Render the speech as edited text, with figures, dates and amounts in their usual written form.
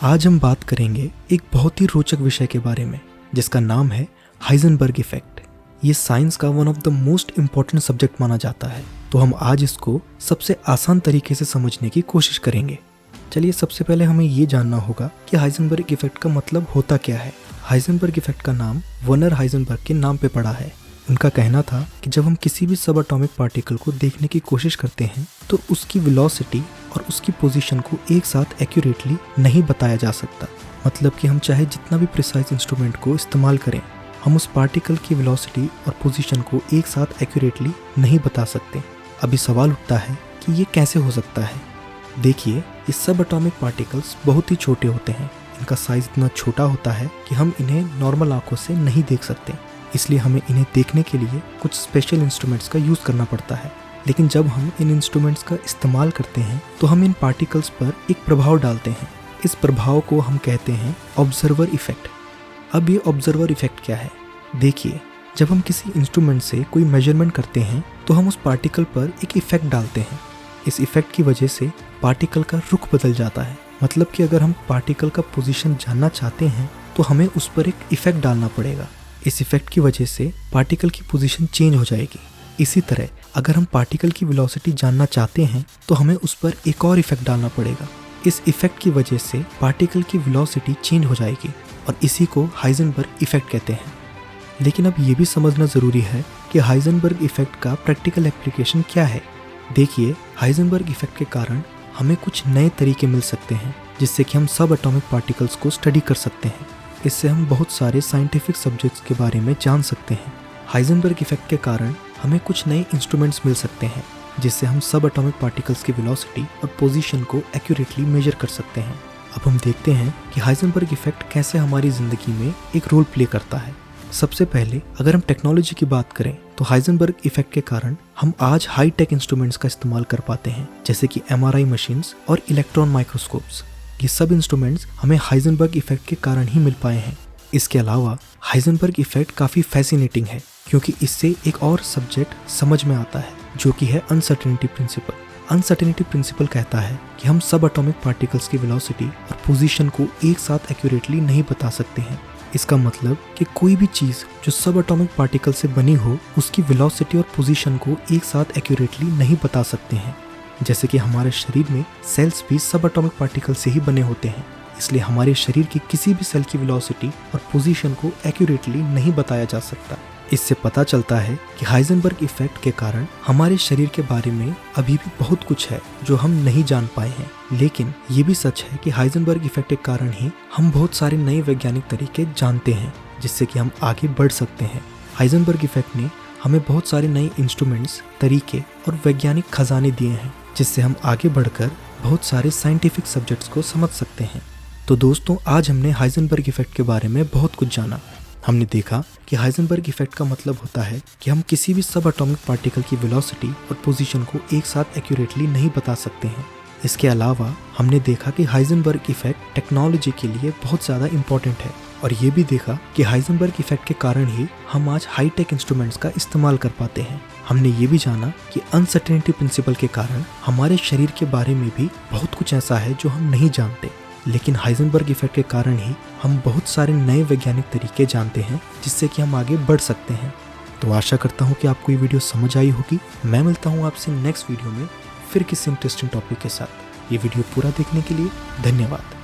आज हम बात करेंगे एक बहुत ही रोचक विषय के बारे में जिसका नाम है हाइजेनबर्ग इफेक्ट। ये साइंस का one of the most important subject माना जाता है, तो हम आज इसको सबसे आसान तरीके से समझने की कोशिश करेंगे। चलिए सबसे पहले हमें ये जानना होगा कि हाइजेनबर्ग इफेक्ट का मतलब होता क्या है। हाइजेनबर्ग इफेक्ट का नाम वर्नर हाइजेनबर्ग के नाम पे पड़ा है। उनका कहना था कि जब हम किसी भी सब एटॉमिक पार्टिकल को देखने की कोशिश करते हैं तो उसकी वेलोसिटी और उसकी पोजीशन को एक साथ एक्यूरेटली नहीं बताया जा सकता। मतलब कि हम चाहे जितना भी प्रिसाइज इंस्ट्रूमेंट को इस्तेमाल करें, हम उस पार्टिकल की वेलोसिटी और पोजीशन को एक साथ एक्यूरेटली नहीं बता सकते। अभी सवाल उठता है कि ये कैसे हो सकता है। देखिए, ये सब एटॉमिक पार्टिकल्स बहुत ही छोटे होते हैं। इनका साइज इतना छोटा होता है कि हम इन्हें नॉर्मल आंखों से नहीं देख सकते, इसलिए हमें इन्हें देखने के लिए कुछ स्पेशल इंस्ट्रूमेंट्स का यूज़ करना पड़ता है। लेकिन जब हम इन इंस्ट्रूमेंट्स का इस्तेमाल करते हैं तो हम इन पार्टिकल्स पर एक प्रभाव डालते हैं। इस प्रभाव को हम कहते हैं ऑब्जर्वर इफेक्ट। अब ये ऑब्जर्वर इफेक्ट क्या है? देखिए, जब हम किसी इंस्ट्रूमेंट से कोई मेजरमेंट करते हैं तो हम उस पार्टिकल पर एक इफेक्ट डालते हैं। इस इफेक्ट की वजह से पार्टिकल का रुख बदल जाता है। मतलब कि अगर हम पार्टिकल का पोजीशन जानना चाहते हैं तो हमें उस पर एक इफेक्ट डालना पड़ेगा। इस इफेक्ट की वजह से पार्टिकल की पोजीशन चेंज हो जाएगी। इसी तरह अगर हम पार्टिकल की वेलोसिटी जानना चाहते हैं तो हमें उस पर एक और इफेक्ट डालना पड़ेगा। इस इफेक्ट की वजह से पार्टिकल की वेलोसिटी चेंज हो जाएगी और इसी को हाइजेनबर्ग इफेक्ट कहते हैं। लेकिन अब ये भी समझना ज़रूरी है कि हाइजेनबर्ग इफेक्ट का प्रैक्टिकल एप्लीकेशन क्या है। देखिए, हाइजेनबर्ग इफेक्ट के कारण हमें कुछ नए तरीके मिल सकते हैं जिससे कि हम सब एटॉमिक पार्टिकल्स को स्टडी कर सकते हैं। इससे हम बहुत सारे साइंटिफिक सब्जेक्ट्स के बारे में जान सकते हैं। हाइजेनबर्ग इफेक्ट के कारण हमें कुछ नए इंस्ट्रूमेंट्स मिल सकते हैं जिससे हम सब एटॉमिक पार्टिकल्स की वेलोसिटी और पोजीशन को एक्यूरेटली मेजर कर सकते हैं। अब हम देखते हैं कि हाइजेनबर्ग इफेक्ट कैसे हमारी ज़िंदगी में एक रोल प्ले करता है। सबसे पहले अगर हम टेक्नोलॉजी की बात करें तो हाइजेनबर्ग इफेक्ट के कारण हम आज हाई टेक इंस्ट्रूमेंट्स का इस्तेमाल कर पाते हैं, जैसे कि MRI मशीन्स और इलेक्ट्रॉन माइक्रोस्कोप्स। ये सब इंस्ट्रूमेंट्स हमें हाइजेनबर्ग इफेक्ट के कारण ही मिल पाए हैं। इसके अलावा हाइजेनबर्ग इफेक्ट काफ़ी फैसिनेटिंग है क्योंकि इससे एक और सब्जेक्ट समझ में आता है जो कि है अनसर्टेनिटी प्रिंसिपल। अनसर्टेनिटी प्रिंसिपल कहता है कि हम सब एटॉमिक पार्टिकल्स की वेलोसिटी और पोजीशन को एक साथ एक्यूरेटली नहीं बता सकते हैं। इसका मतलब कि कोई भी चीज़ जो सब एटॉमिक पार्टिकल से बनी हो उसकी वेलोसिटी और पोजीशन को एक साथ एक्यूरेटली नहीं बता सकते हैं। जैसे कि हमारे शरीर में सेल्स भी सब एटॉमिक पार्टिकल से ही बने होते हैं, इसलिए हमारे शरीर की किसी भी सेल की वेलोसिटी और पोजीशन को एक्यूरेटली नहीं बताया जा सकता। इससे पता चलता है कि हाइजेनबर्ग इफेक्ट के कारण हमारे शरीर के बारे में अभी भी बहुत कुछ है जो हम नहीं जान पाए हैं। लेकिन ये भी सच है कि हाइजेनबर्ग इफेक्ट के कारण ही हम बहुत सारे नए वैज्ञानिक तरीके जानते हैं जिससे कि हम आगे बढ़ सकते हैं। हाइजेनबर्ग इफेक्ट ने हमें बहुत सारे नए इंस्ट्रूमेंट्स, तरीके और वैज्ञानिक खजाने दिए हैं जिससे हम आगे बढ़कर बहुत सारे साइंटिफिक सब्जेक्ट्स को समझ सकते हैं। तो दोस्तों, आज हमने हाइजेनबर्ग इफेक्ट के बारे में बहुत कुछ जाना। हमने देखा कि हाइजेनबर्ग इफेक्ट का मतलब होता है कि हम किसी भी सब एटॉमिक पार्टिकल की वेलोसिटी और पोजीशन को एक साथ एक्यूरेटली नहीं बता सकते हैं। इसके अलावा हमने देखा कि हाइजेनबर्ग इफेक्ट टेक्नोलॉजी के लिए बहुत ज़्यादा इम्पोर्टेंट है और ये भी देखा कि हाइजेनबर्ग इफेक्ट के कारण ही हम आज हाई टेक इंस्ट्रूमेंट्स का इस्तेमाल कर पाते हैं। हमने ये भी जाना कि अनसर्टेनिटी प्रिंसिपल के कारण हमारे शरीर के बारे में भी बहुत कुछ ऐसा है जो हम नहीं जानते, लेकिन हाइजेनबर्ग इफेक्ट के कारण ही हम बहुत सारे नए वैज्ञानिक तरीके जानते हैं जिससे कि हम आगे बढ़ सकते हैं। तो आशा करता हूँ कि आपको ये वीडियो समझ आई होगी। मैं मिलता हूँ आपसे नेक्स्ट वीडियो में फिर किसी इंटरेस्टिंग टॉपिक के साथ। ये वीडियो पूरा देखने के लिए धन्यवाद।